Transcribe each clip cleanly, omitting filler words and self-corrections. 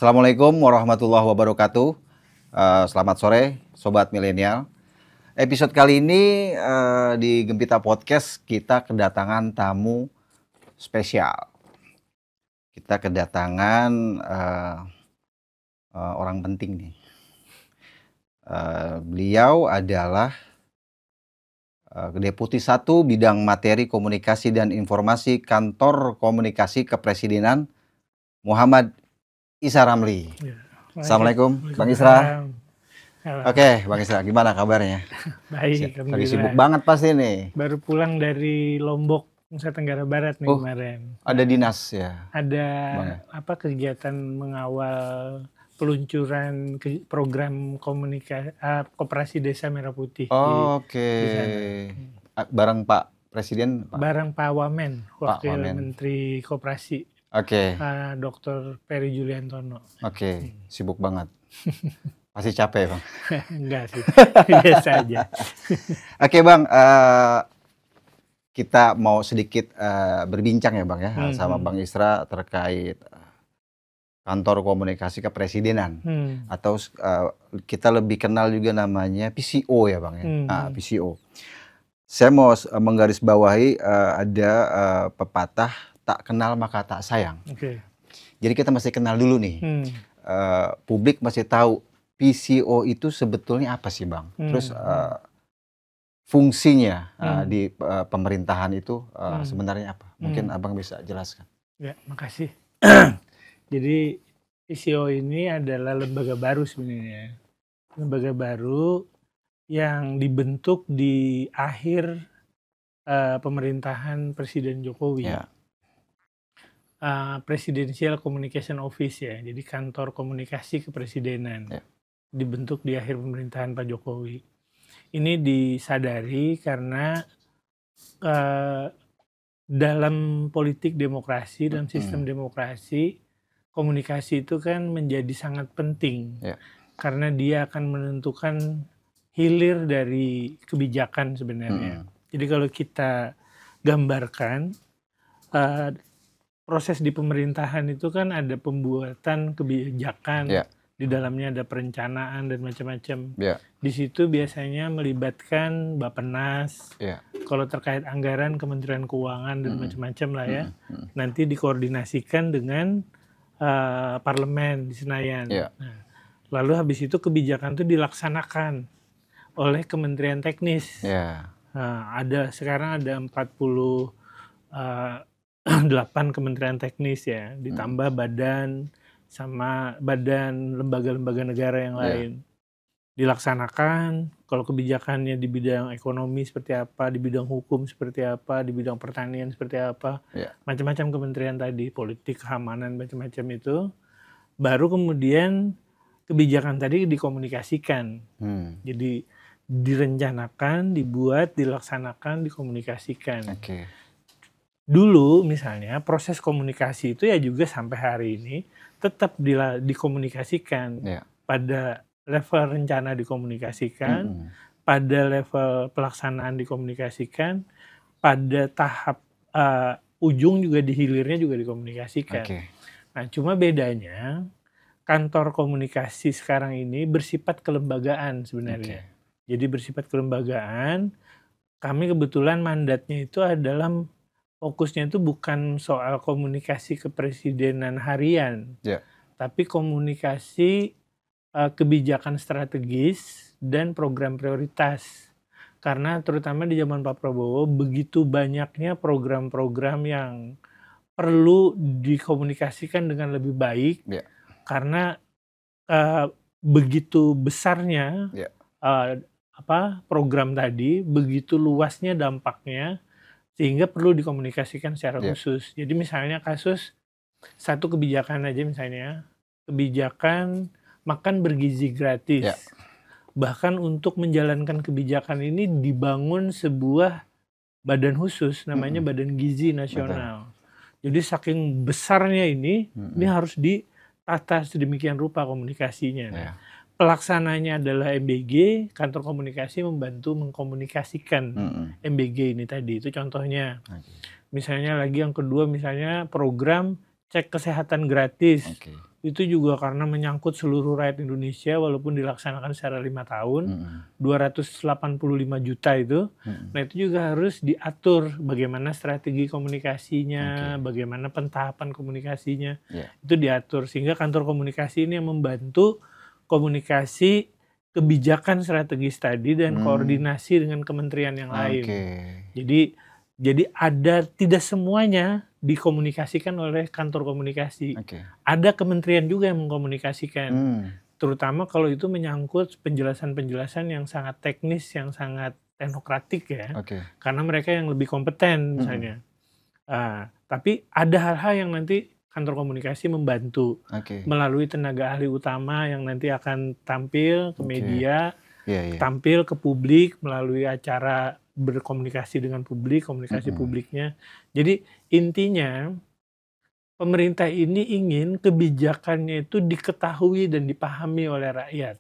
Assalamualaikum warahmatullahi wabarakatuh. Selamat sore, Sobat Milenial. Episode kali ini di Gempita Podcast kita kedatangan tamu spesial. Kita kedatangan orang penting nih. Beliau adalah Deputi 1 Bidang Materi Komunikasi dan Informasi Kantor Komunikasi Kepresidenan Muhammad Isra Ramli. Ya. Assalamualaikum, Bang Isra. Oke, Bang Isra, gimana kabarnya? Baik, lagi sibuk banget pasti nih. Baru pulang dari Lombok, Nusa Tenggara Barat nih kemarin. Ada dinas ya? Ada kegiatan mengawal peluncuran program koperasi desa Merah Putih. Oke. Bareng Pak Presiden? Bareng Pak Wamen, Wakil Menteri Koperasi. Oke. Dr. Peri Juliantono. Oke, sibuk banget. Pasti capek, Bang? Enggak sih, biasa aja. Oke, Bang. Kita mau sedikit berbincang ya, Bang ya, sama Bang Isra terkait Kantor Komunikasi Kepresidenan. Atau kita lebih kenal juga namanya PCO ya, Bang ya. PCO. Saya mau menggarisbawahi ada pepatah tak kenal maka tak sayang. Jadi kita mesti kenal dulu nih. Publik mesti tahu PCO itu sebetulnya apa sih, Bang? Terus fungsinya di pemerintahan itu sebenarnya apa? Mungkin Abang bisa jelaskan. Ya, makasih. Jadi PCO ini adalah lembaga baru sebenarnya. Lembaga baru yang dibentuk di akhir pemerintahan Presiden Jokowi. Ya. Presidential Communication Office ya, jadi kantor komunikasi kepresidenan. Ya. Dibentuk di akhir pemerintahan Pak Jokowi. Ini disadari karena dalam politik demokrasi, dalam sistem demokrasi, komunikasi itu kan menjadi sangat penting. Ya. Karena dia akan menentukan hilir dari kebijakan sebenarnya. Jadi kalau kita gambarkan, proses di pemerintahan itu kan ada pembuatan kebijakan, di dalamnya ada perencanaan dan macam-macam. Di situ biasanya melibatkan Bappenas, kalau terkait anggaran Kementerian Keuangan dan macam-macam lah ya. Nanti dikoordinasikan dengan parlemen di Senayan. Nah, lalu habis itu kebijakan itu dilaksanakan oleh Kementerian Teknis. Nah, sekarang ada 8 kementerian teknis ya, ditambah badan sama badan lembaga-lembaga negara yang lain. Dilaksanakan, kalau kebijakannya di bidang ekonomi seperti apa, di bidang hukum seperti apa, di bidang pertanian seperti apa, macam-macam kementerian tadi, politik, keamanan, macam-macam itu, baru kemudian kebijakan tadi dikomunikasikan. Jadi direncanakan, dibuat, dilaksanakan, dikomunikasikan. Dulu misalnya proses komunikasi itu ya juga sampai hari ini tetap dikomunikasikan. Pada level rencana dikomunikasikan, pada level pelaksanaan dikomunikasikan, pada tahap ujung juga di hilirnya juga dikomunikasikan. Nah, cuma bedanya kantor komunikasi sekarang ini bersifat kelembagaan sebenarnya. Jadi bersifat kelembagaan, kami kebetulan mandatnya itu adalah fokusnya itu bukan soal komunikasi kepresidenan harian, tapi komunikasi kebijakan strategis dan program prioritas. Karena terutama di zaman Pak Prabowo, begitu banyaknya program-program yang perlu dikomunikasikan dengan lebih baik, karena begitu besarnya program tadi, begitu luasnya dampaknya, sehingga perlu dikomunikasikan secara khusus. Jadi misalnya kasus satu kebijakan aja misalnya, kebijakan makan bergizi gratis. Bahkan untuk menjalankan kebijakan ini dibangun sebuah badan khusus, namanya Badan Gizi Nasional. Jadi saking besarnya ini harus ditata sedemikian rupa komunikasinya. Pelaksananya adalah MBG, kantor komunikasi membantu mengkomunikasikan MBG ini tadi, itu contohnya. Misalnya lagi yang kedua, misalnya program cek kesehatan gratis. Oke. Itu juga karena menyangkut seluruh rakyat Indonesia walaupun dilaksanakan secara 5 tahun, 285 juta itu. Nah itu juga harus diatur bagaimana strategi komunikasinya, bagaimana pentahapan komunikasinya, itu diatur. Sehingga kantor komunikasi ini yang membantu komunikasi kebijakan strategis tadi dan koordinasi dengan kementerian yang lain. Jadi ada, tidak semuanya dikomunikasikan oleh kantor komunikasi. Ada kementerian juga yang mengkomunikasikan. Terutama kalau itu menyangkut penjelasan-penjelasan yang sangat teknis, yang sangat teknokratik ya. Karena mereka yang lebih kompeten misalnya. Tapi ada hal-hal yang nanti kantor komunikasi membantu melalui tenaga ahli utama yang nanti akan tampil ke media, tampil ke publik melalui acara berkomunikasi dengan publik, komunikasi publiknya. Jadi intinya pemerintah ini ingin kebijakannya itu diketahui dan dipahami oleh rakyat.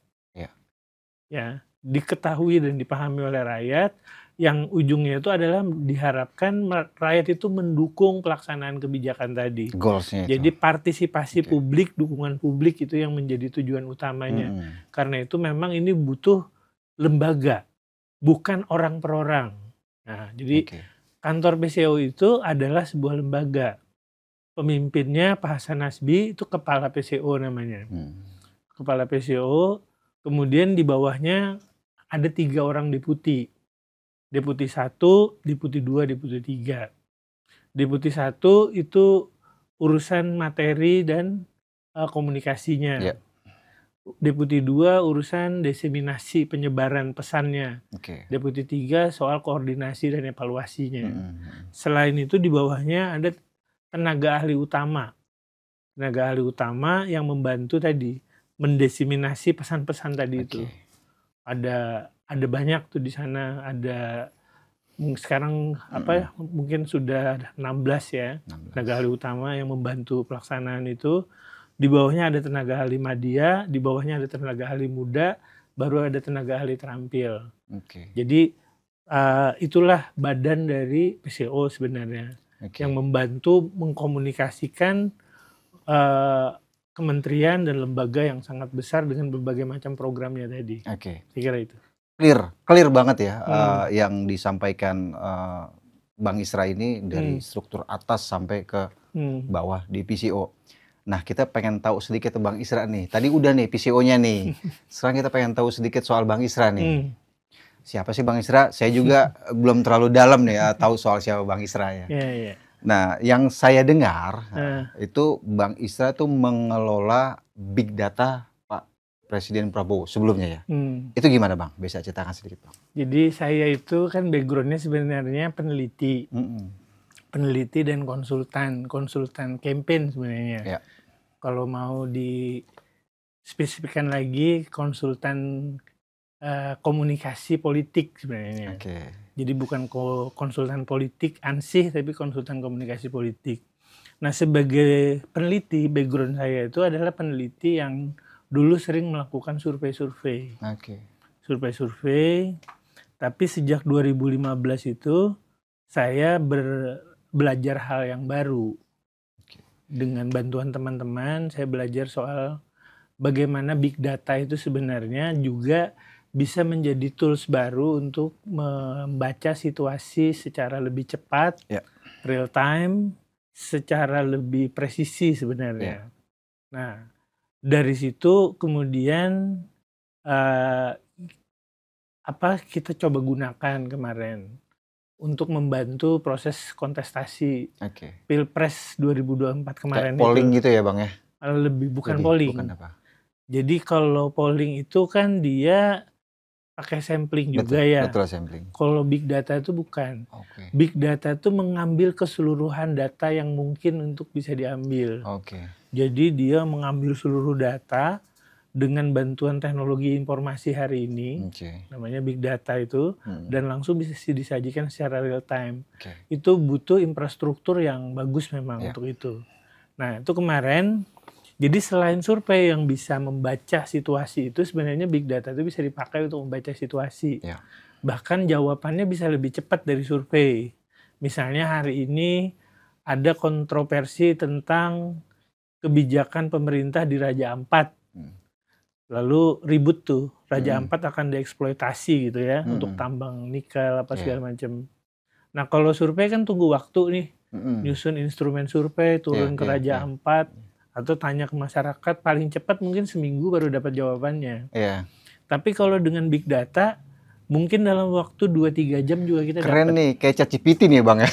Ya, diketahui dan dipahami oleh rakyat, yang ujungnya itu adalah diharapkan rakyat itu mendukung pelaksanaan kebijakan tadi. Goalsnya itu. Jadi partisipasi publik, dukungan publik itu yang menjadi tujuan utamanya. Karena itu memang ini butuh lembaga, bukan orang per orang. Nah, jadi kantor PCO itu adalah sebuah lembaga. Pemimpinnya Pak Hasan Nasbi, itu kepala PCO namanya. Kepala PCO, kemudian di bawahnya ada 3 orang deputi. Deputi 1, deputi 2, deputi 3. Deputi 1 itu urusan materi dan komunikasinya. Deputi 2 urusan diseminasi penyebaran pesannya. Deputi 3 soal koordinasi dan evaluasinya. Selain itu di bawahnya ada tenaga ahli utama. Tenaga ahli utama yang membantu tadi mendiseminasi pesan-pesan tadi itu. Ada banyak tuh di sana, ada sekarang mungkin sudah 16 ya. Tenaga ahli utama yang membantu pelaksanaan itu. Di bawahnya ada tenaga ahli media, di bawahnya ada tenaga ahli muda, baru ada tenaga ahli terampil. Jadi itulah badan dari PCO sebenarnya yang membantu mengkomunikasikan kementerian dan lembaga yang sangat besar dengan berbagai macam programnya tadi. Saya kira itu. Clear banget ya yang disampaikan Bang Isra ini dari struktur atas sampai ke bawah di PCO. Nah, kita pengen tahu sedikit Bang Isra nih. Tadi udah nih PCO-nya nih. Sekarang kita pengen tahu sedikit soal Bang Isra nih. Siapa sih Bang Isra? Saya juga belum terlalu dalam nih tahu soal siapa Bang Isra ya. Nah, yang saya dengar itu Bang Isra tuh mengelola big data Pak Presiden Prabowo sebelumnya ya. Itu gimana Bang? Bisa ceritakan sedikit Bang. Jadi saya itu kan background-nya sebenarnya peneliti. Peneliti dan konsultan campaign sebenarnya. Kalau mau dispesifikkan lagi, konsultan komunikasi politik sebenarnya. Jadi bukan konsultan politik ansih, tapi konsultan komunikasi politik. Nah, sebagai peneliti, background saya itu adalah peneliti yang dulu sering melakukan survei-survei. Survei-survei, tapi sejak 2015 itu saya belajar hal yang baru. Dengan bantuan teman-teman, saya belajar soal bagaimana big data itu sebenarnya juga bisa menjadi tools baru untuk membaca situasi secara lebih cepat, real time, secara lebih presisi sebenarnya. Nah, dari situ kemudian kita coba gunakan kemarin untuk membantu proses kontestasi Pilpres 2024 kemarin. Polling gitu ya Bang ya? Bukan polling. Bukan apa? Jadi kalau polling itu kan dia pakai sampling juga ya. Betul sampling. Kalau big data itu bukan. Big data itu mengambil keseluruhan data yang mungkin untuk bisa diambil. Jadi dia mengambil seluruh data dengan bantuan teknologi informasi hari ini, namanya big data itu, dan langsung bisa disajikan secara real time. Itu butuh infrastruktur yang bagus memang untuk itu. Nah, itu kemarin, jadi selain survei yang bisa membaca situasi itu, sebenarnya big data itu bisa dipakai untuk membaca situasi. Bahkan jawabannya bisa lebih cepat dari survei. Misalnya hari ini ada kontroversi tentang kebijakan pemerintah di Raja Ampat. Lalu ribut tuh, Raja Ampat akan dieksploitasi gitu ya, untuk tambang nikel apa segala macam. Nah kalau survei kan tunggu waktu nih, nyusun instrumen survei, turun ke Raja Ampat, atau tanya ke masyarakat, paling cepat mungkin seminggu baru dapat jawabannya. Tapi kalau dengan big data, mungkin dalam waktu 2-3 jam juga kita dapat. Keren nih, kayak ChatGPT nih Bang ya.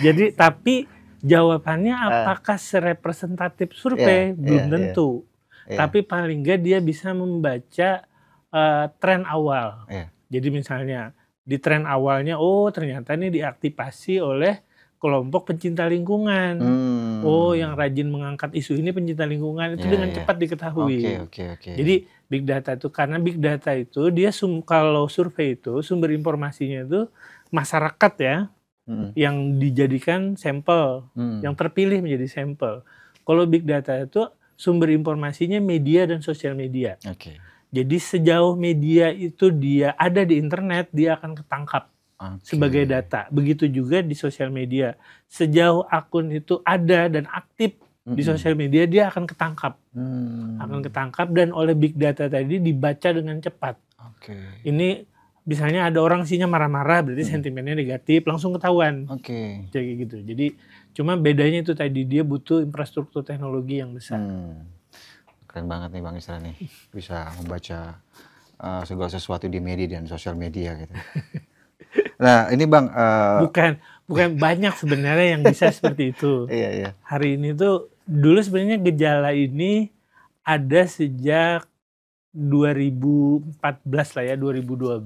Jadi tapi jawabannya apakah serepresentatif survei? Belum tentu. Tapi paling nggak dia bisa membaca tren awal. Jadi misalnya di tren awalnya, oh ternyata ini diaktifasi oleh kelompok pencinta lingkungan. Oh yang rajin mengangkat isu ini pencinta lingkungan, itu dengan cepat diketahui. Jadi big data itu, karena big data itu dia kalau survei itu sumber informasinya itu masyarakat ya, yang dijadikan sampel, yang terpilih menjadi sampel. Kalau big data itu sumber informasinya media dan sosial media. Jadi sejauh media itu dia ada di internet, dia akan ketangkap sebagai data. Begitu juga di sosial media. Sejauh akun itu ada dan aktif di sosial media, dia akan ketangkap. Akan ketangkap dan oleh big data tadi dibaca dengan cepat. Ini misalnya ada orang isinya marah-marah, berarti sentimennya negatif, langsung ketahuan. Jadi gitu. Jadi cuma bedanya itu tadi, dia butuh infrastruktur teknologi yang besar. Keren banget nih Bang Isra nih, bisa membaca segala sesuatu di media dan sosial media gitu. Nah ini Bang, bukan banyak sebenarnya yang bisa seperti itu. Hari ini tuh, dulu sebenarnya gejala ini ada sejak 2014 lah ya, 2012.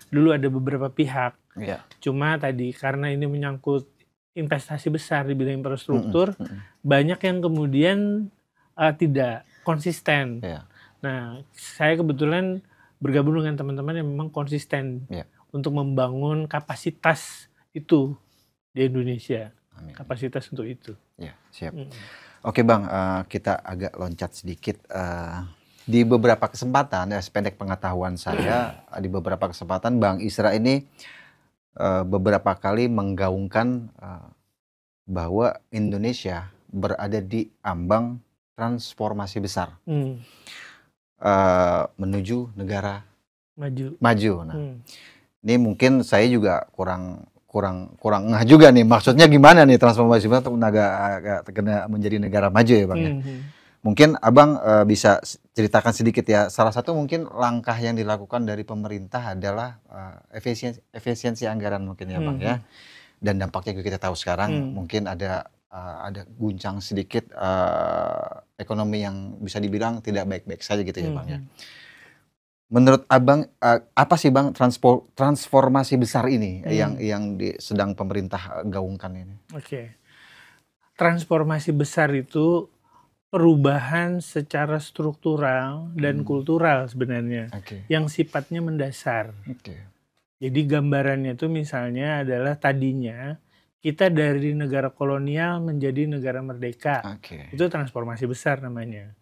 Dulu ada beberapa pihak. Cuma tadi karena ini menyangkut investasi besar di bidang infrastruktur, banyak yang kemudian tidak konsisten. Nah, saya kebetulan bergabung dengan teman-teman yang memang konsisten untuk membangun kapasitas itu di Indonesia. Kapasitas untuk itu. Siap. Oke Bang, kita agak loncat sedikit. Di beberapa kesempatan, ya sependek pengetahuan saya, di beberapa kesempatan Bang Isra ini beberapa kali menggaungkan bahwa Indonesia berada di ambang transformasi besar menuju negara maju. Nah, ini mungkin saya juga kurang ngeh juga nih, maksudnya gimana nih transformasi besar untuk menjadi negara maju ya Bang ya. Mungkin Abang bisa ceritakan sedikit ya, salah satu mungkin langkah yang dilakukan dari pemerintah adalah efisiensi anggaran mungkin ya Bang ya. Dan dampaknya juga kita tahu sekarang mungkin ada guncang sedikit ekonomi yang bisa dibilang tidak baik-baik saja gitu ya Bang ya. Menurut Abang apa sih Bang transformasi besar ini yang sedang pemerintah gaungkan ini? Transformasi besar itu perubahan secara struktural dan kultural sebenarnya, yang sifatnya mendasar. Jadi gambarannya itu misalnya adalah tadinya kita dari negara kolonial menjadi negara merdeka. Itu transformasi besar namanya.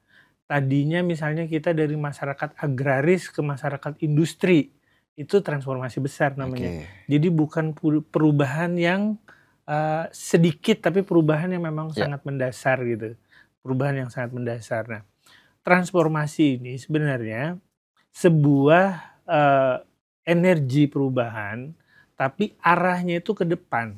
Tadinya misalnya kita dari masyarakat agraris ke masyarakat industri. Itu transformasi besar namanya. Jadi bukan perubahan yang sedikit, tapi perubahan yang memang sangat mendasar gitu. Perubahan yang sangat mendasar. Nah, transformasi ini sebenarnya sebuah energi perubahan, tapi arahnya itu ke depan.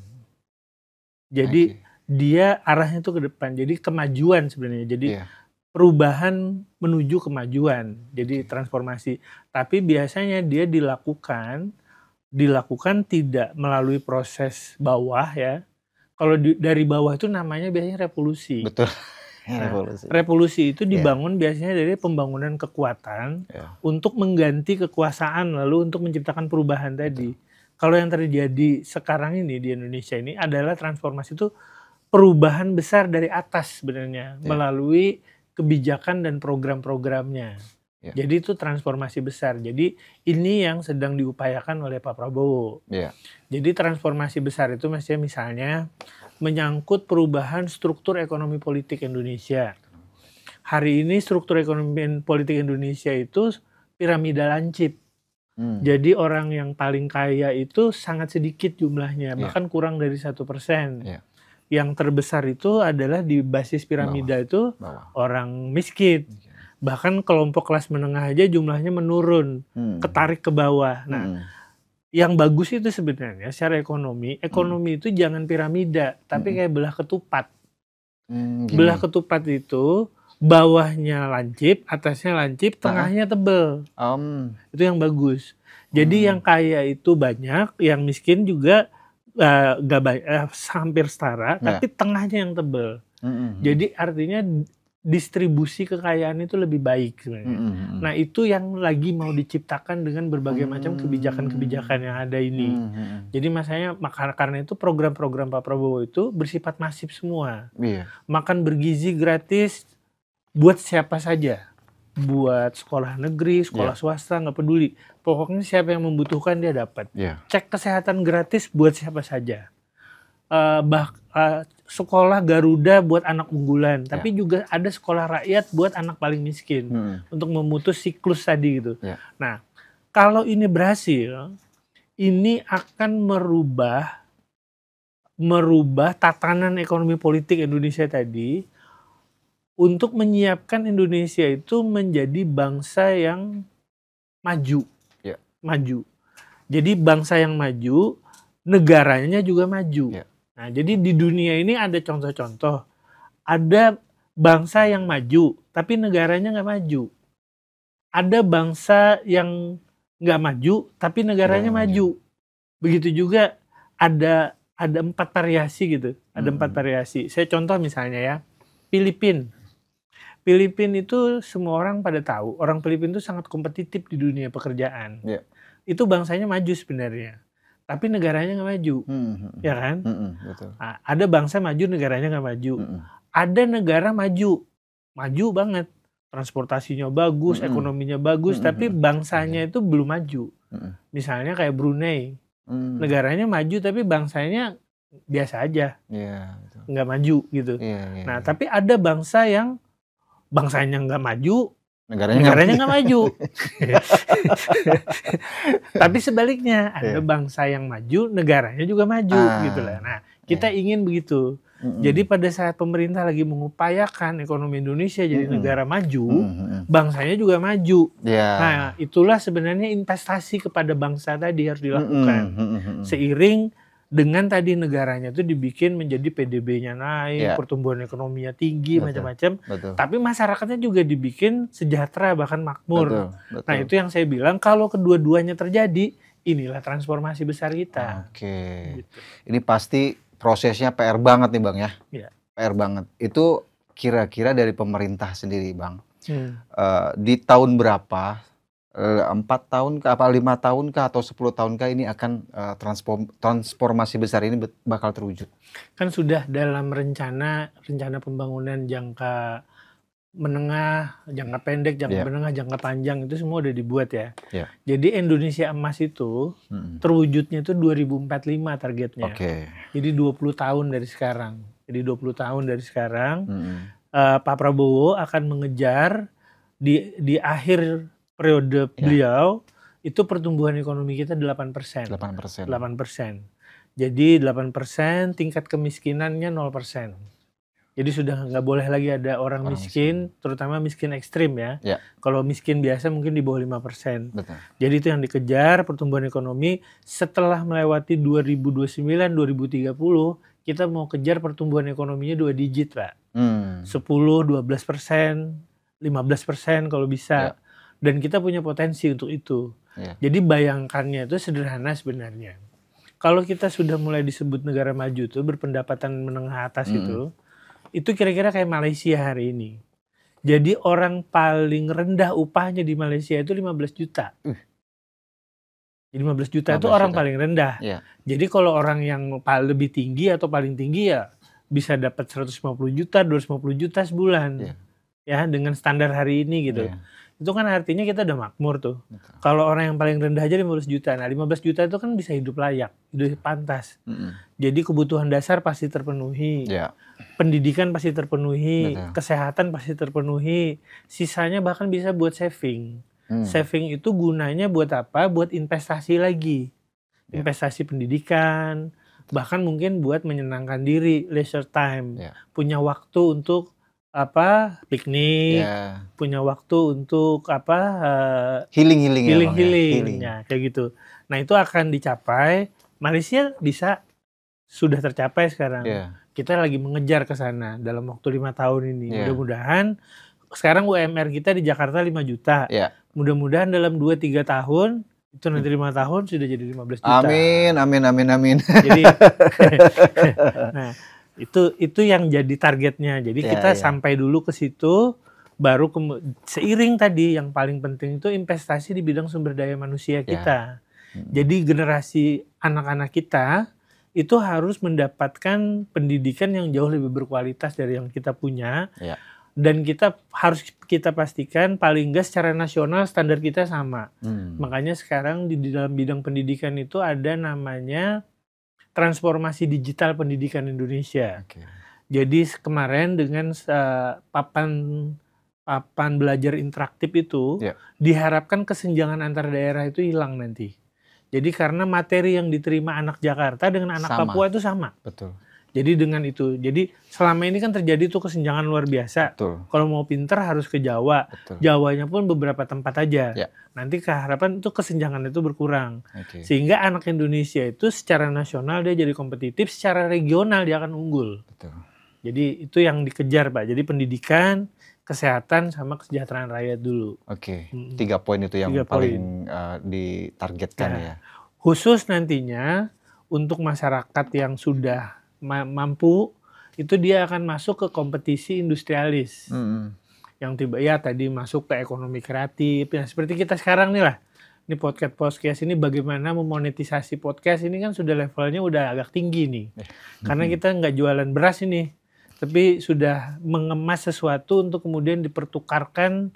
Jadi dia arahnya itu ke depan. Jadi kemajuan sebenarnya. Jadi perubahan menuju kemajuan. Jadi transformasi. Tapi biasanya dia dilakukan tidak melalui proses bawah ya. Kalau dari bawah itu namanya biasanya revolusi. Betul. Revolusi itu dibangun biasanya dari pembangunan kekuatan untuk mengganti kekuasaan, lalu untuk menciptakan perubahan tadi. Kalau yang terjadi sekarang ini di Indonesia ini adalah transformasi itu perubahan besar dari atas sebenarnya melalui kebijakan dan program-programnya. Jadi itu transformasi besar. Jadi ini yang sedang diupayakan oleh Pak Prabowo. Jadi transformasi besar itu misalnya menyangkut perubahan struktur ekonomi politik Indonesia. Hari ini struktur ekonomi politik Indonesia itu piramida lancip. Jadi orang yang paling kaya itu sangat sedikit jumlahnya, Iya. bahkan kurang dari 1%. Iya. Yang terbesar itu adalah di basis piramida itu Bawah. orang miskin. Bahkan kelompok kelas menengah aja jumlahnya menurun, ketarik ke bawah. Nah, yang bagus itu sebenarnya secara ekonomi itu jangan piramida, tapi kayak belah ketupat. Belah ketupat itu bawahnya lancip, atasnya lancip, tengahnya tebel. Itu yang bagus. Jadi yang kaya itu banyak, yang miskin juga hampir setara, tapi tengahnya yang tebel. Jadi artinya distribusi kekayaan itu lebih baik sebenarnya. Nah, itu yang lagi mau diciptakan dengan berbagai macam kebijakan-kebijakan yang ada ini. Jadi masanya karena itu program-program Pak Prabowo itu bersifat masif semua. Makan bergizi gratis buat siapa saja. Buat sekolah negeri, sekolah swasta, nggak peduli. Pokoknya siapa yang membutuhkan dia dapat. Cek kesehatan gratis buat siapa saja. Sekolah Garuda buat anak unggulan, tapi juga ada sekolah rakyat buat anak paling miskin untuk memutus siklus tadi gitu. Nah, kalau ini berhasil, ini akan merubah tatanan ekonomi politik Indonesia tadi untuk menyiapkan Indonesia itu menjadi bangsa yang maju. Maju. Jadi bangsa yang maju, negaranya juga maju. Nah, jadi di dunia ini ada contoh-contoh. Ada bangsa yang maju, tapi negaranya nggak maju. Ada bangsa yang nggak maju, tapi negaranya maju. Begitu juga ada 4 variasi gitu. Ada 4 variasi. Saya contoh misalnya ya, Filipina. Filipina itu semua orang pada tahu. Orang Filipina itu sangat kompetitif di dunia pekerjaan. Itu bangsanya maju sebenarnya. Tapi negaranya nggak maju, ya kan? Betul. Nah, ada bangsa maju, negaranya nggak maju. Ada negara maju banget, transportasinya bagus, ekonominya bagus, tapi bangsanya itu belum maju. Misalnya kayak Brunei, negaranya maju tapi bangsanya biasa aja, nggak maju gitu. Nah, tapi ada bangsa yang bangsanya nggak maju, negaranya nggak maju. Tapi sebaliknya, ada bangsa yang maju, negaranya juga maju gitu lah. Nah, kita ingin begitu. Jadi pada saat pemerintah lagi mengupayakan ekonomi Indonesia jadi negara maju, bangsanya juga maju. Nah, itulah sebenarnya investasi kepada bangsa tadi harus dilakukan. Seiring dengan tadi negaranya itu dibikin menjadi PDB-nya naik, pertumbuhan ekonominya tinggi, macam-macam. Tapi masyarakatnya juga dibikin sejahtera bahkan makmur. Nah, itu yang saya bilang kalau kedua-duanya terjadi, inilah transformasi besar kita. Gitu. Ini pasti prosesnya PR banget nih Bang ya. PR banget. Itu kira-kira dari pemerintah sendiri Bang. Di tahun berapa? 4 tahun kah, apa 5 tahun kah, atau 10 tahun kah ini akan transformasi besar ini bakal terwujud? Kan sudah dalam rencana pembangunan jangka menengah, jangka pendek, jangka menengah, jangka panjang itu semua udah dibuat ya. Jadi Indonesia Emas itu terwujudnya itu 2045 targetnya. Jadi 20 tahun dari sekarang. Pak Prabowo akan mengejar di akhir periode beliau itu pertumbuhan ekonomi kita 8%. 8%. Jadi 8%, tingkat kemiskinannya 0%. Jadi sudah nggak boleh lagi ada orang miskin, terutama miskin ekstrim ya. Kalau miskin biasa mungkin di bawah 5%. Jadi itu yang dikejar, pertumbuhan ekonomi. Setelah melewati 2029-2030, kita mau kejar pertumbuhan ekonominya 2 digit Pak. 10, 12%, 15% kalau bisa. Dan kita punya potensi untuk itu. Jadi bayangkannya itu sederhana sebenarnya. Kalau kita sudah mulai disebut negara maju tuh, berpendapatan menengah atas itu kira-kira kayak Malaysia hari ini. Jadi orang paling rendah upahnya di Malaysia itu 15 juta. Jadi 15 juta itu orang paling rendah. Jadi kalau orang yang lebih tinggi atau paling tinggi ya bisa dapat 150 juta, 250 juta sebulan. Ya, dengan standar hari ini gitu. Itu kan artinya kita udah makmur tuh. Kalau orang yang paling rendah aja 15 juta. Nah, 15 juta itu kan bisa hidup layak, hidup pantas. Jadi kebutuhan dasar pasti terpenuhi. Pendidikan pasti terpenuhi, kesehatan pasti terpenuhi. Sisanya bahkan bisa buat saving. Saving itu gunanya buat apa? Buat investasi lagi. Investasi pendidikan, bahkan mungkin buat menyenangkan diri, leisure time. Punya waktu untuk piknik, punya waktu untuk healing, ya, kayak gitu. Nah, itu akan dicapai. Malaysia sudah tercapai sekarang. Kita lagi mengejar ke sana dalam waktu 5 tahun ini. Mudah-mudahan sekarang UMR kita di Jakarta 5 juta. Mudah-mudahan dalam 2-3 tahun itu nanti 5 tahun sudah jadi 15 juta. Amin. Jadi nah, itu yang jadi targetnya. Jadi kita sampai dulu ke situ, baru seiring tadi yang paling penting itu investasi di bidang sumber daya manusia kita. Jadi generasi anak-anak kita itu harus mendapatkan pendidikan yang jauh lebih berkualitas dari yang kita punya. Dan kita pastikan paling nggak secara nasional standar kita sama. Makanya sekarang di dalam bidang pendidikan itu ada namanya transformasi digital pendidikan Indonesia. Jadi kemarin dengan papan belajar interaktif itu diharapkan kesenjangan antar daerah itu hilang nanti. Jadi karena materi yang diterima anak Jakarta dengan anak Papua itu sama. Betul. Jadi dengan itu, jadi selama ini kan terjadi tuh kesenjangan luar biasa. Kalau mau pinter harus ke Jawa, Jawanya pun beberapa tempat aja. Nanti keharapan itu kesenjangan itu berkurang, sehingga anak Indonesia itu secara nasional dia jadi kompetitif, secara regional dia akan unggul. Jadi itu yang dikejar, Pak. Jadi pendidikan, kesehatan, sama kesejahteraan rakyat dulu. 3 poin itu yang paling ditargetkan ya. Khusus nantinya untuk masyarakat yang sudah mampu, itu dia akan masuk ke kompetisi industrialis. Yang tadi masuk ke ekonomi kreatif. Ya, seperti kita sekarang nih lah. Ini podcast ini bagaimana memonetisasi podcast ini kan sudah levelnya udah agak tinggi nih. Karena kita nggak jualan beras ini. Tapi sudah mengemas sesuatu untuk kemudian dipertukarkan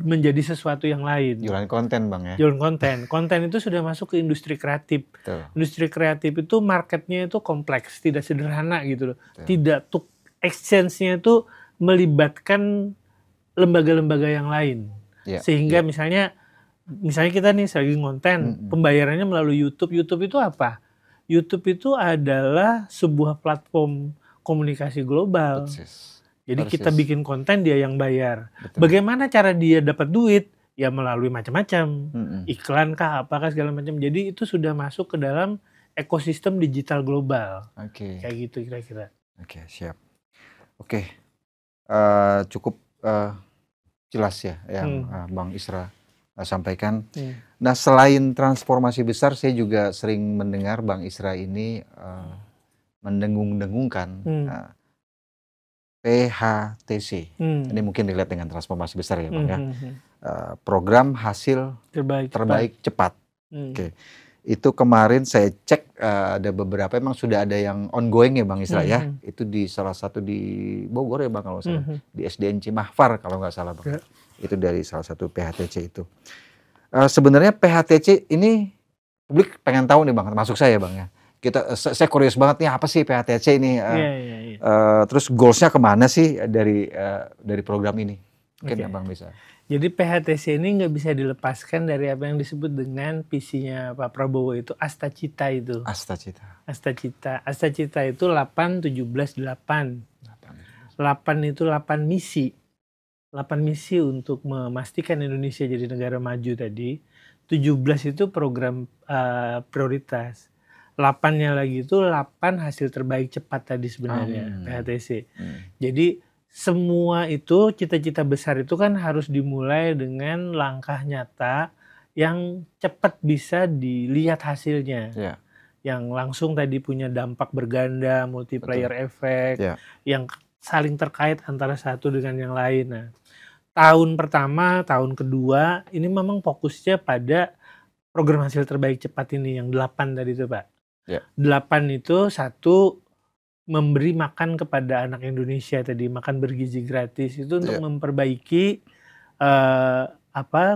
menjadi sesuatu yang lain. Jualan konten, Bang ya. Jualan konten. Konten itu sudah masuk ke industri kreatif. Industri kreatif itu marketnya itu kompleks, tidak sederhana gitu loh. Tidak exchange-nya itu melibatkan lembaga-lembaga yang lain. Sehingga misalnya kita nih lagi konten, pembayarannya melalui YouTube. YouTube itu apa? YouTube itu adalah sebuah platform komunikasi global. Jadi kita bikin konten, dia yang bayar. Bagaimana cara dia dapat duit? Ya melalui macam-macam. Iklan kah, apakah segala macam. Jadi itu sudah masuk ke dalam ekosistem digital global. Kayak gitu kira-kira. Siap. Cukup jelas ya yang Bang Isra sampaikan. Nah, selain transformasi besar, saya juga sering mendengar Bang Isra ini mendengung-dengungkan PHTC. Ini mungkin dilihat dengan transformasi besar ya Bang ya. Program hasil terbaik cepat. Itu kemarin saya cek ada beberapa, emang sudah ada yang ongoing ya Bang Isra ya. Itu di salah satu di Bogor ya Bang kalau nggak salah. Di SDN Cimahfar kalau nggak salah Bang. Itu dari salah satu PHTC itu. Sebenarnya PHTC ini publik pengen tahu nih Bang, termasuk saya Bang ya. Saya curious banget nih, apa sih PHTC ini? Terus goalsnya kemana sih dari program ini? Mungkin ya Bang bisa. Jadi PHTC ini nggak bisa dilepaskan dari apa yang disebut dengan visinya Pak Prabowo itu Astacita itu. Astacita. Astacita itu 8-17-8. 8 itu 8 misi. 8 misi untuk memastikan Indonesia jadi negara maju tadi. 17 itu program prioritas. 8-nya lagi itu 8 hasil terbaik cepat tadi sebenarnya PHTC. Jadi semua itu cita-cita besar itu kan harus dimulai dengan langkah nyata yang cepat bisa dilihat hasilnya. Yang langsung tadi punya dampak berganda, multiplier effect, yang saling terkait antara satu dengan yang lain. Nah, tahun pertama, tahun kedua ini memang fokusnya pada program hasil terbaik cepat ini yang 8 tadi itu Pak. 8 itu satu, memberi makan kepada anak Indonesia tadi, makan bergizi gratis itu untuk memperbaiki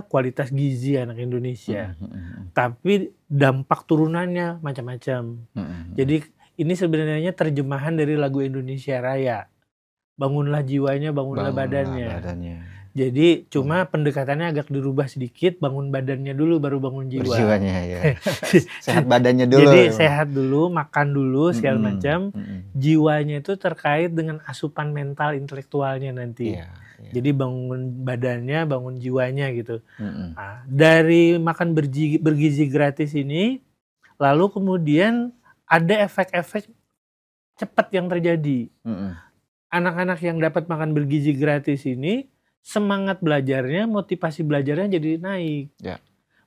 kualitas gizi anak Indonesia. Tapi dampak turunannya macam-macam. Jadi ini sebenarnya terjemahan dari lagu Indonesia Raya. Bangunlah jiwanya, bangunlah badannya. Jadi cuma pendekatannya agak dirubah sedikit, bangun badannya dulu baru bangun jiwa. Jiwanya ya. Sehat badannya dulu. Jadi sehat dulu, makan dulu segala macam. Jiwanya itu terkait dengan asupan mental intelektualnya nanti. Jadi bangun badannya, bangun jiwanya gitu. Nah, dari makan bergizi gratis ini, lalu kemudian ada efek-efek cepat yang terjadi. Anak-anak yang dapat makan bergizi gratis ini, semangat belajarnya, motivasi belajarnya jadi naik.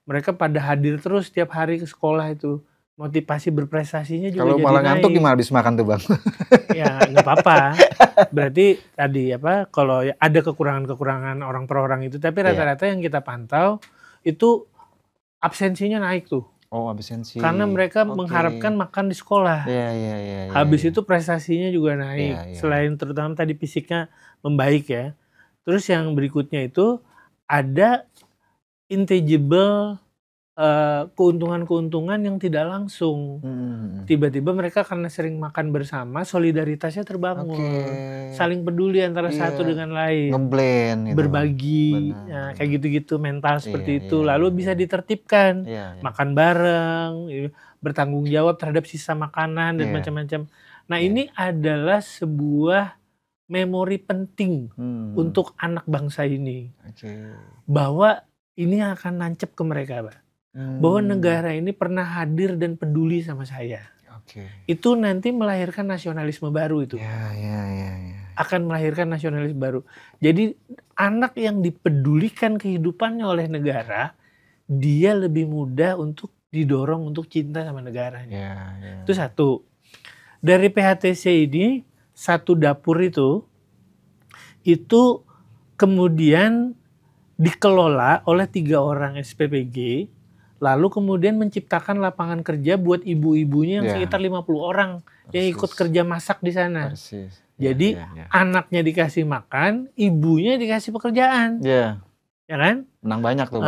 Mereka pada hadir terus setiap hari ke sekolah itu. Motivasi berprestasinya juga kalau jadi naik. Kalau malah ngantuk gimana habis makan tuh Bang? Ya nggak apa-apa. Berarti tadi kalau ada kekurangan-kekurangan orang per orang itu, tapi rata-rata yang kita pantau itu absensinya naik tuh. Oh, absensi. Karena mereka mengharapkan makan di sekolah. Habis itu prestasinya juga naik. Selain terutama tadi fisiknya membaik ya. Terus yang berikutnya itu ada intangible keuntungan-keuntungan yang tidak langsung. Tiba-tiba mereka karena sering makan bersama, solidaritasnya terbangun. Saling peduli antara satu dengan lain. Ngeblend gitu. Berbagi, ya, kayak gitu-gitu mental seperti itu. Lalu bisa ditertibkan. Makan bareng, bertanggung jawab terhadap sisa makanan dan macam-macam. Nah, ini adalah sebuah memori penting untuk anak bangsa ini. Bahwa ini akan nancep ke mereka, Pak. Bahwa negara ini pernah hadir dan peduli sama saya. Itu nanti melahirkan nasionalisme baru itu. Akan melahirkan nasionalisme baru. Jadi anak yang dipedulikan kehidupannya oleh negara, dia lebih mudah untuk didorong untuk cinta sama negaranya. Itu satu. Dari PHTC ini, satu dapur itu kemudian dikelola oleh 3 orang SPPG, lalu kemudian menciptakan lapangan kerja buat ibu-ibunya yang sekitar 50 orang yang ikut kerja masak di sana. Jadi anaknya dikasih makan, ibunya dikasih pekerjaan. Ya kan? Menang banyak tuh.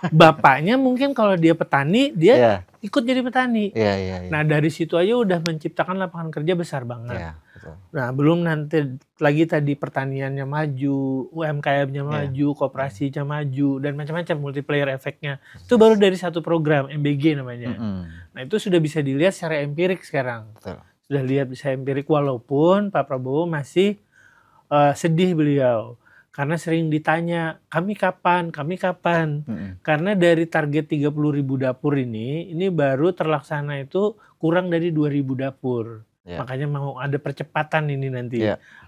Bapaknya mungkin kalau dia petani, dia ikut jadi petani. Nah, dari situ aja udah menciptakan lapangan kerja besar banget. Nah, belum nanti lagi tadi pertaniannya maju, UMKM-nya maju, koperasinya maju, dan macam-macam multiplier efeknya. Itu baru dari satu program, MBG namanya. Nah, itu sudah bisa dilihat secara empirik sekarang. Sudah lihat bisa empirik, walaupun Pak Prabowo masih sedih beliau. Karena sering ditanya, kami kapan? Karena dari target 30.000 dapur ini baru terlaksana itu kurang dari 2.000 dapur. Makanya mau ada percepatan ini nanti.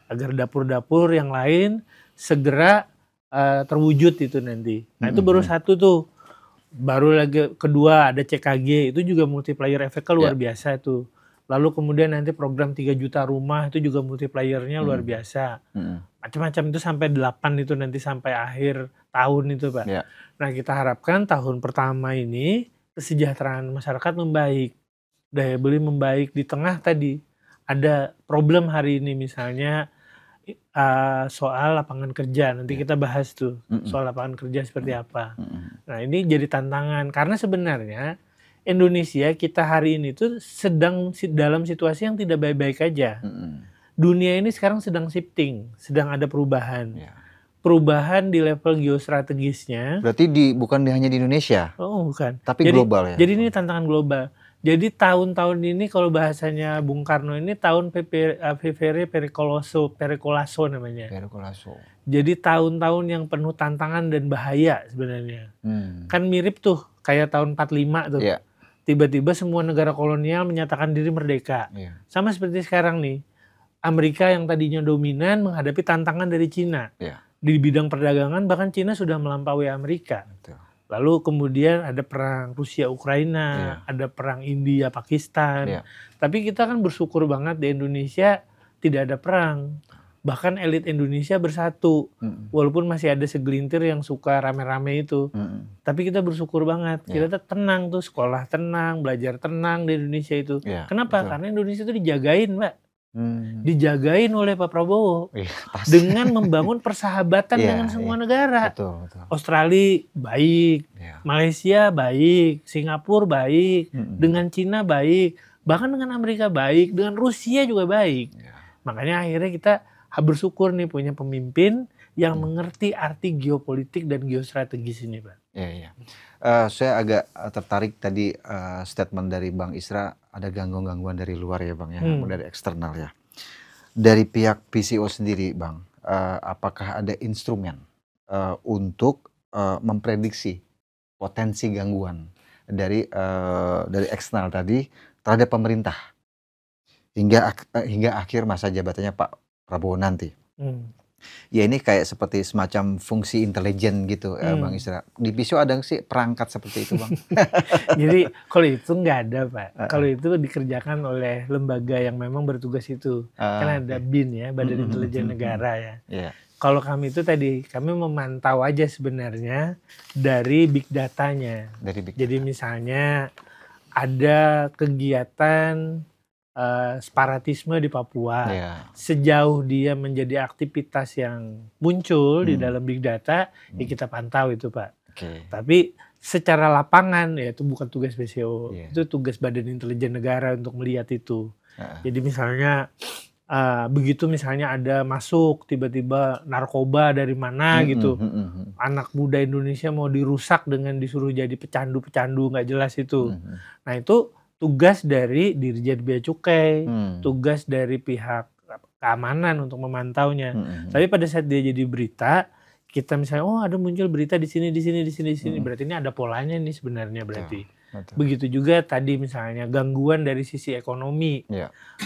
Agar dapur-dapur yang lain segera terwujud itu nanti. Nah, itu baru satu tuh. Baru lagi kedua ada CKG, itu juga multiplier efeknya luar biasa itu. Lalu kemudian nanti program 3 juta rumah itu juga multipliernya luar biasa. Macam-macam itu sampai 8 itu nanti sampai akhir tahun itu, Pak. Nah, kita harapkan tahun pertama ini kesejahteraan masyarakat membaik. Daya beli membaik di tengah tadi. Ada problem hari ini misalnya soal lapangan kerja. Nanti kita bahas tuh soal lapangan kerja seperti apa. Nah, ini jadi tantangan. Karena sebenarnya Indonesia kita hari ini tuh sedang dalam situasi yang tidak baik-baik aja. Dunia ini sekarang sedang shifting, sedang ada perubahan. Perubahan di level geostrategisnya. Berarti bukan hanya di Indonesia? Oh, bukan. Tapi global ya? Jadi ini tantangan global. Jadi tahun-tahun ini kalau bahasanya Bung Karno ini tahun Vivere Pericoloso namanya. Jadi tahun-tahun yang penuh tantangan dan bahaya sebenarnya. Kan mirip tuh kayak tahun 45 tuh. Tiba-tiba semua negara kolonial menyatakan diri merdeka. Sama seperti sekarang nih. Amerika yang tadinya dominan menghadapi tantangan dari Cina. Di bidang perdagangan bahkan Cina sudah melampaui Amerika. Lalu kemudian ada perang Rusia-Ukraina, ada perang India-Pakistan. Tapi kita kan bersyukur banget di Indonesia tidak ada perang. Bahkan elit Indonesia bersatu. Walaupun masih ada segelintir yang suka rame-rame itu. Tapi kita bersyukur banget. Kita tenang tuh, sekolah tenang, belajar tenang di Indonesia itu. Kenapa? Karena Indonesia itu dijagain, Mbak. Dijagain oleh Pak Prabowo dengan membangun persahabatan dengan semua negara. Australia baik, Malaysia baik, Singapura baik, dengan Cina baik, bahkan dengan Amerika baik, dengan Rusia juga baik. Makanya akhirnya kita bersyukur nih punya pemimpin yang mengerti arti geopolitik dan geostrategis ini, Pak. Iya. Saya agak tertarik tadi statement dari Bang Isra, ada gangguan-gangguan dari luar ya Bang ya, dari eksternal ya. Dari pihak PCO sendiri Bang, apakah ada instrumen untuk memprediksi potensi gangguan dari eksternal tadi terhadap pemerintah hingga akhir masa jabatannya Pak Prabowo nanti? Ya ini kayak seperti semacam fungsi intelijen gitu Bang Isra. Di PCO ada nggak sih perangkat seperti itu Bang? Jadi kalau itu nggak ada Pak. Kalau itu dikerjakan oleh lembaga yang memang bertugas itu. Kan ada BIN ya, Badan Intelijen Negara ya. Kalau kami itu tadi, kami memantau aja sebenarnya dari big datanya. Jadi misalnya ada kegiatan separatisme di Papua, sejauh dia menjadi aktivitas yang muncul di dalam big data, ya kita pantau itu Pak. Tapi secara lapangan ya itu bukan tugas PCO, itu tugas Badan Intelijen Negara untuk melihat itu. Jadi misalnya begitu misalnya ada masuk tiba-tiba narkoba dari mana gitu, anak muda Indonesia mau dirusak dengan disuruh jadi pecandu-pecandu nggak jelas itu. Nah itu tugas dari Dirjen Bea Cukai, tugas dari pihak keamanan untuk memantaunya. Tapi pada saat dia jadi berita, kita misalnya oh ada muncul berita di sini, berarti ini ada polanya nih sebenarnya berarti. Begitu juga tadi misalnya gangguan dari sisi ekonomi,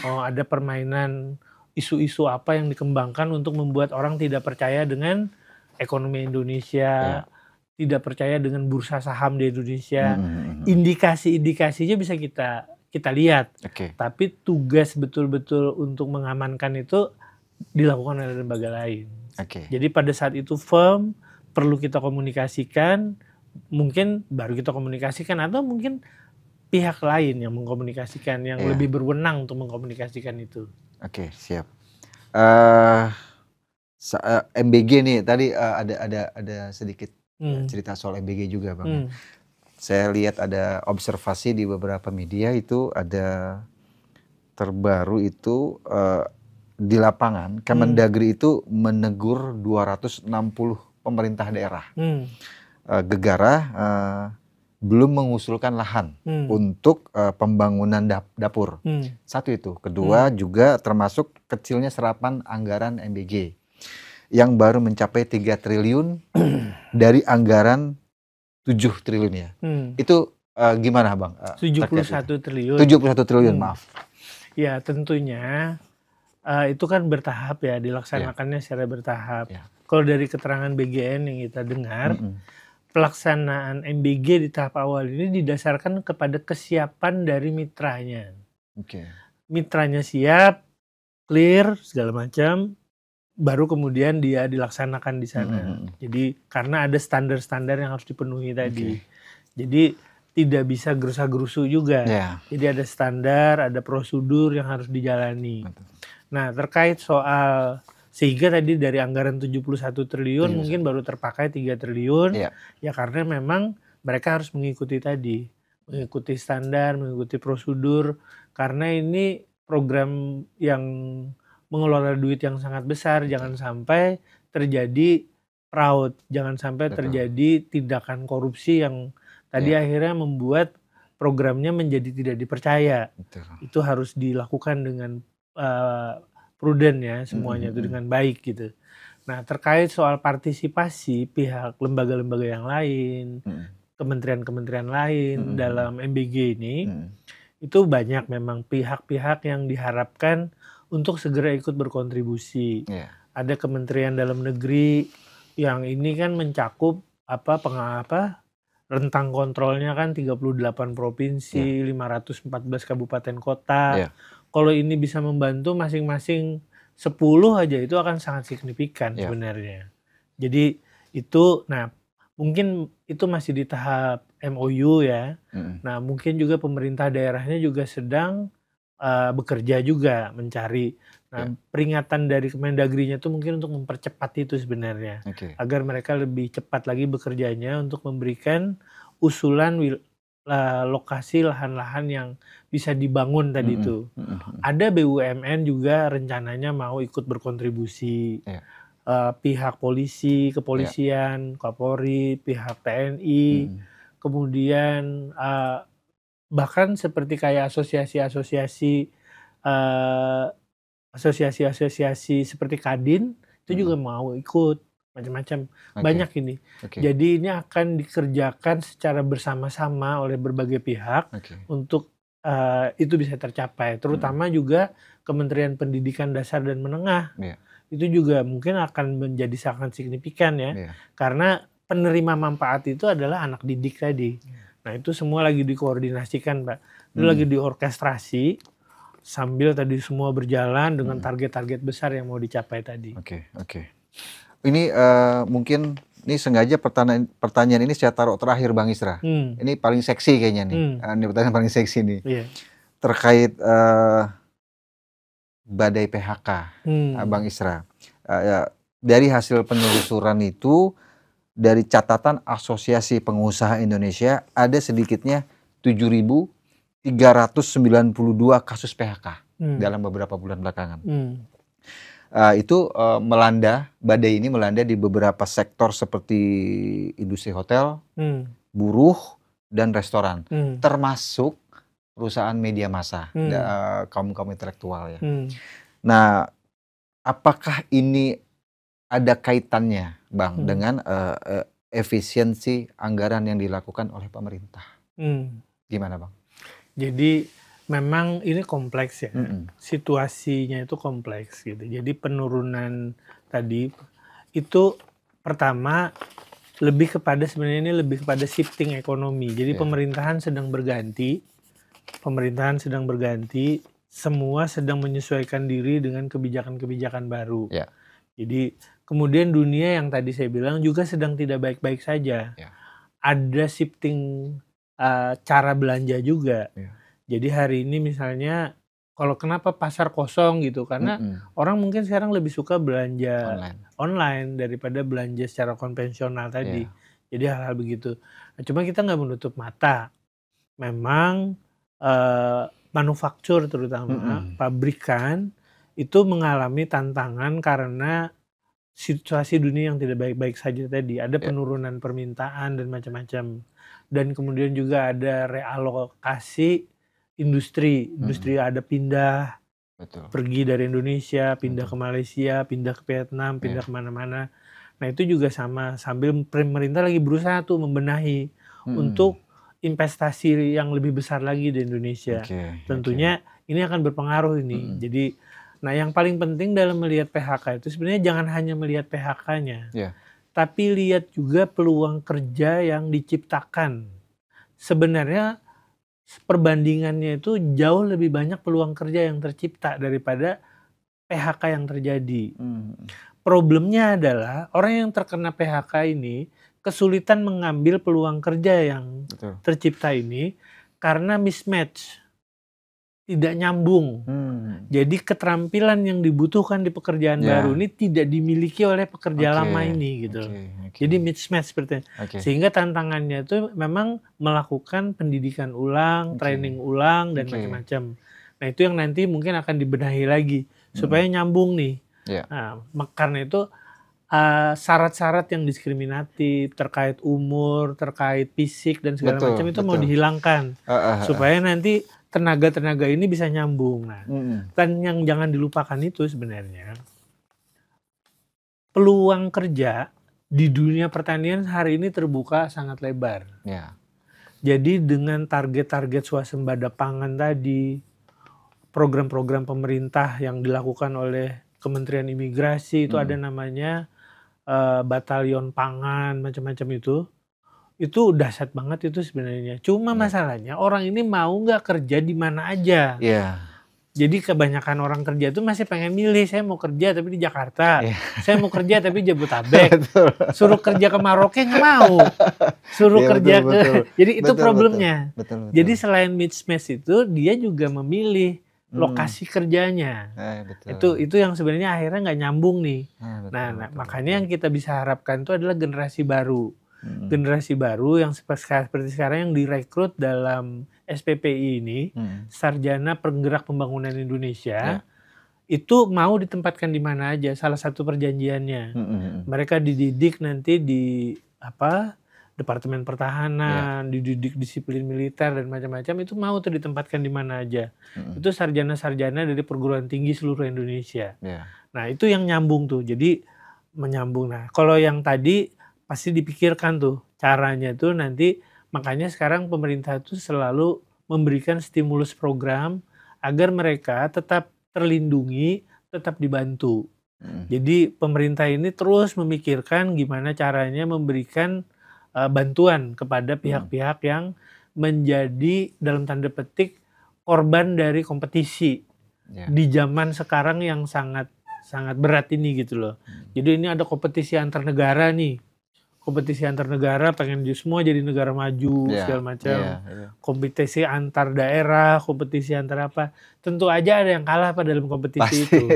oh ada permainan isu-isu apa yang dikembangkan untuk membuat orang tidak percaya dengan ekonomi Indonesia. Tidak percaya dengan bursa saham di Indonesia, indikasi-indikasinya bisa kita lihat. Tapi tugas betul-betul untuk mengamankan itu dilakukan oleh lembaga lain. Jadi pada saat itu firm perlu kita komunikasikan, mungkin baru kita komunikasikan atau mungkin pihak lain yang mengkomunikasikan, yang lebih berwenang untuk mengkomunikasikan itu. Siap. MBG nih tadi ada sedikit cerita soal MBG juga Bang. Saya lihat ada observasi di beberapa media itu ada terbaru itu di lapangan Kemendagri itu menegur 260 pemerintah daerah gegara belum mengusulkan lahan untuk pembangunan dapur. Satu itu. Kedua juga termasuk kecilnya serapan anggaran MBG yang baru mencapai 3 triliun dari anggaran 7 triliun ya. Itu gimana Bang? 71 triliun. 71 triliun, maaf. Ya tentunya itu kan bertahap ya, dilaksanakannya secara bertahap. Kalau dari keterangan BGN yang kita dengar, pelaksanaan MBG di tahap awal ini didasarkan kepada kesiapan dari mitranya. Mitranya siap, clear, segala macam, baru kemudian dia dilaksanakan di sana. Jadi karena ada standar-standar yang harus dipenuhi tadi. Jadi tidak bisa gerusa-gerusu juga. Jadi ada standar, ada prosedur yang harus dijalani. Nah terkait soal, sehingga tadi dari anggaran 71 triliun mungkin baru terpakai 3 triliun. Ya karena memang mereka harus mengikuti tadi. Mengikuti standar, mengikuti prosedur. Karena ini program yang mengelola duit yang sangat besar, jangan sampai terjadi fraud, jangan sampai terjadi tindakan korupsi yang tadi akhirnya membuat programnya menjadi tidak dipercaya. Itu harus dilakukan dengan prudent ya semuanya itu dengan baik gitu. Nah terkait soal partisipasi pihak lembaga-lembaga yang lain, kementerian-kementerian lain dalam MBG ini, itu banyak memang pihak-pihak yang diharapkan untuk segera ikut berkontribusi. Ada Kementerian Dalam Negeri yang ini kan mencakup rentang kontrolnya kan 38 provinsi, 514 kabupaten kota. Kalau ini bisa membantu masing-masing 10 aja itu akan sangat signifikan sebenarnya. Jadi itu, nah mungkin itu masih di tahap MOU ya. Nah mungkin juga pemerintah daerahnya juga sedang bekerja juga mencari. Nah, peringatan dari Kemendagrinya itu mungkin untuk mempercepat itu sebenarnya. Agar mereka lebih cepat lagi bekerjanya untuk memberikan usulan lokasi lahan-lahan yang bisa dibangun tadi itu. Ada BUMN juga rencananya mau ikut berkontribusi. pihak polisi, kepolisian, Kapolri, pihak TNI, kemudian bahkan seperti kayak asosiasi seperti Kadin itu juga mau ikut macam-macam, banyak ini. Jadi ini akan dikerjakan secara bersama-sama oleh berbagai pihak untuk itu bisa tercapai, terutama juga Kementerian Pendidikan Dasar dan Menengah. Itu juga mungkin akan menjadi sangat signifikan ya, karena penerima manfaat itu adalah anak didik tadi. Nah itu semua lagi dikoordinasikan, Pak. Itu lagi diorkestrasi sambil tadi semua berjalan dengan target-target besar yang mau dicapai tadi. Ini mungkin ini sengaja pertanyaan ini saya taruh terakhir Bang Isra. Ini paling seksi kayaknya nih. Ini pertanyaan paling seksi nih. Terkait badai PHK, Bang Isra. Dari hasil penelusuran itu, dari catatan Asosiasi Pengusaha Indonesia, ada sedikitnya 7.392 kasus PHK dalam beberapa bulan belakangan. Itu badai ini melanda di beberapa sektor seperti industri hotel, buruh, dan restoran, termasuk perusahaan media massa, kaum-kaum intelektual ya. Nah, apakah ini ada kaitannya, Bang, dengan efisiensi anggaran yang dilakukan oleh pemerintah? Gimana, Bang? Jadi memang ini kompleks ya, situasinya itu kompleks gitu. Jadi penurunan tadi itu pertama sebenarnya ini lebih kepada shifting ekonomi. Jadi pemerintahan sedang berganti, semua sedang menyesuaikan diri dengan kebijakan-kebijakan baru. Jadi kemudian dunia yang tadi saya bilang juga sedang tidak baik-baik saja. Ada shifting cara belanja juga. Jadi hari ini misalnya kalau kenapa pasar kosong gitu, karena orang mungkin sekarang lebih suka belanja online daripada belanja secara konvensional tadi. Jadi hal-hal begitu. Nah, cuma kita nggak menutup mata. Memang manufaktur terutama pabrikan itu mengalami tantangan karena situasi dunia yang tidak baik-baik saja tadi. Ada penurunan permintaan dan macam-macam. Dan kemudian juga ada realokasi industri ada pindah, pergi dari Indonesia, pindah ke Malaysia, pindah ke Vietnam, pindah kemana-mana. Nah itu juga sama, sambil pemerintah lagi berusaha tuh membenahi untuk investasi yang lebih besar lagi di Indonesia. Tentunya ini akan berpengaruh ini. Jadi, nah yang paling penting dalam melihat PHK itu sebenarnya jangan hanya melihat PHK-nya, tapi lihat juga peluang kerja yang diciptakan. Sebenarnya perbandingannya itu jauh lebih banyak peluang kerja yang tercipta daripada PHK yang terjadi. Problemnya adalah orang yang terkena PHK ini kesulitan mengambil peluang kerja yang tercipta ini karena mismatch, tidak nyambung. Jadi keterampilan yang dibutuhkan di pekerjaan baru ini tidak dimiliki oleh pekerja lama ini gitu. Jadi mismatch seperti itu. Sehingga tantangannya itu memang melakukan pendidikan ulang, training ulang dan macam-macam. Nah itu yang nanti mungkin akan dibenahi lagi supaya nyambung nih. Nah, karena itu syarat-syarat yang diskriminatif terkait umur, terkait fisik dan segala macam itu mau dihilangkan supaya nanti tenaga-tenaga ini bisa nyambung. Nah, dan yang jangan dilupakan itu sebenarnya peluang kerja di dunia pertanian hari ini terbuka sangat lebar. Jadi dengan target-target swasembada pangan tadi, program-program pemerintah yang dilakukan oleh Kementerian Imigrasi itu ada namanya batalion pangan macam-macam itu dahsyat banget itu sebenarnya. Cuma masalahnya orang ini mau nggak kerja di mana aja. Jadi kebanyakan orang kerja itu masih pengen milih, saya mau kerja tapi di Jakarta, saya mau kerja tapi Jabodetabek, suruh kerja ke Maroke nggak mau, suruh kerja jadi itu problemnya. Jadi selain mismatch itu dia juga memilih lokasi kerjanya. Itu yang sebenarnya akhirnya nggak nyambung nih. Nah, makanya yang kita bisa harapkan itu adalah generasi baru. Generasi baru yang seperti sekarang yang direkrut dalam SPPI ini, Sarjana Penggerak Pembangunan Indonesia, itu mau ditempatkan di mana aja, salah satu perjanjiannya. Mereka dididik nanti di Departemen Pertahanan, dididik disiplin militer dan macam-macam, itu mau tuh ditempatkan di mana aja. Itu sarjana-sarjana dari perguruan tinggi seluruh Indonesia. Nah, itu yang nyambung tuh. Jadi menyambung. Nah, kalau yang tadi pasti dipikirkan tuh caranya tuh nanti, makanya sekarang pemerintah tuh selalu memberikan stimulus program agar mereka tetap terlindungi, tetap dibantu. Jadi pemerintah ini terus memikirkan gimana caranya memberikan bantuan kepada pihak-pihak yang menjadi dalam tanda petik korban dari kompetisi di zaman sekarang yang sangat berat ini gitu loh. Jadi ini ada kompetisi antar negara nih. Kompetisi antar negara pengen semua jadi negara maju segala macam. Kompetisi antar daerah, kompetisi antar apa. Tentu aja ada yang kalah pada dalam kompetisi itu.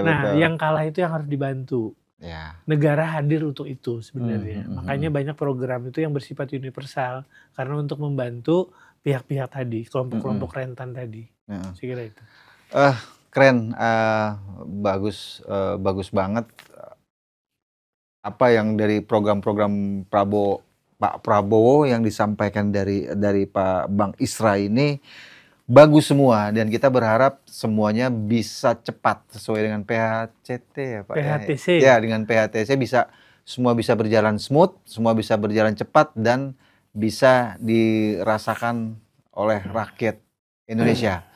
Nah, betul. Yang kalah itu yang harus dibantu. Negara hadir untuk itu sebenarnya. Makanya banyak program itu yang bersifat universal karena untuk membantu pihak-pihak tadi, kelompok-kelompok rentan tadi. Saya kira itu. Keren, bagus banget. Apa yang dari program-program Pak Prabowo yang disampaikan dari Pak Bang Isra ini bagus semua, dan kita berharap semuanya bisa cepat sesuai dengan PHCT ya Pak. PHTC. Ya, dengan PHTC semua bisa berjalan smooth, semua bisa berjalan cepat dan bisa dirasakan oleh rakyat Indonesia.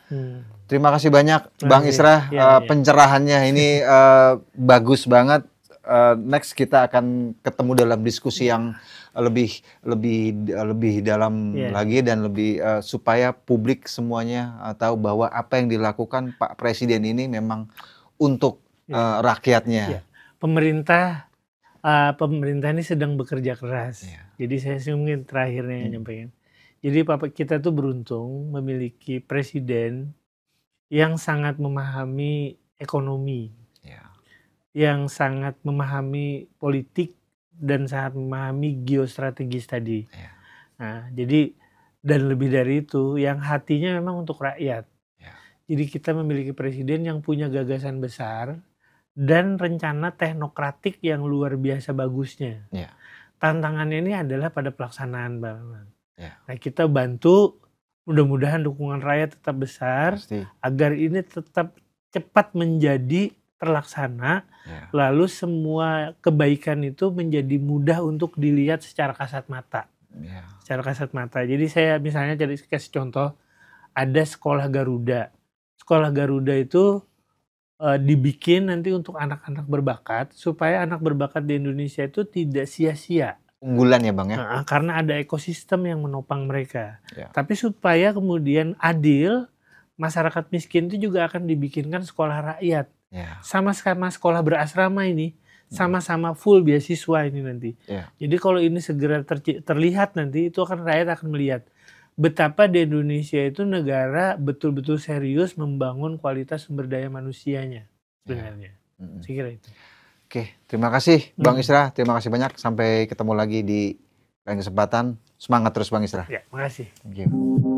Terima kasih banyak Bang Isra, pencerahannya ini bagus banget. Next kita akan ketemu dalam diskusi yang lebih dalam lagi dan lebih supaya publik semuanya tahu bahwa apa yang dilakukan Pak Presiden ini memang untuk rakyatnya. Pemerintah ini sedang bekerja keras. Jadi saya mungkin terakhirnya nyampaikan. Jadi kita tuh beruntung memiliki presiden yang sangat memahami ekonomi, yang sangat memahami politik dan sangat memahami geostrategis tadi. Nah, jadi dan lebih dari itu, yang hatinya memang untuk rakyat. Jadi kita memiliki presiden yang punya gagasan besar dan rencana teknokratik yang luar biasa bagusnya. Tantangannya ini adalah pada pelaksanaan, Bang. Nah, kita bantu, mudah-mudahan dukungan rakyat tetap besar agar ini tetap cepat menjadi terlaksana, lalu semua kebaikan itu menjadi mudah untuk dilihat secara kasat mata. Secara kasat mata. Jadi saya misalnya kasih contoh, ada sekolah Garuda. Sekolah Garuda itu dibikin nanti untuk anak-anak berbakat, supaya anak berbakat di Indonesia itu tidak sia-sia. Unggulan ya Bang ya? Karena ada ekosistem yang menopang mereka. Tapi supaya kemudian adil, masyarakat miskin itu juga akan dibikinkan sekolah rakyat. Sama-sama sekolah berasrama ini, sama-sama full beasiswa ini nanti. Jadi kalau ini segera terlihat nanti, itu akan rakyat akan melihat betapa di Indonesia itu negara betul-betul serius membangun kualitas sumber daya manusianya sebenarnya. Saya kira itu. Oke, terima kasih Bang Isra, terima kasih banyak. Sampai ketemu lagi di lain kesempatan. Semangat terus Bang Isra. Ya, makasih. Thank you.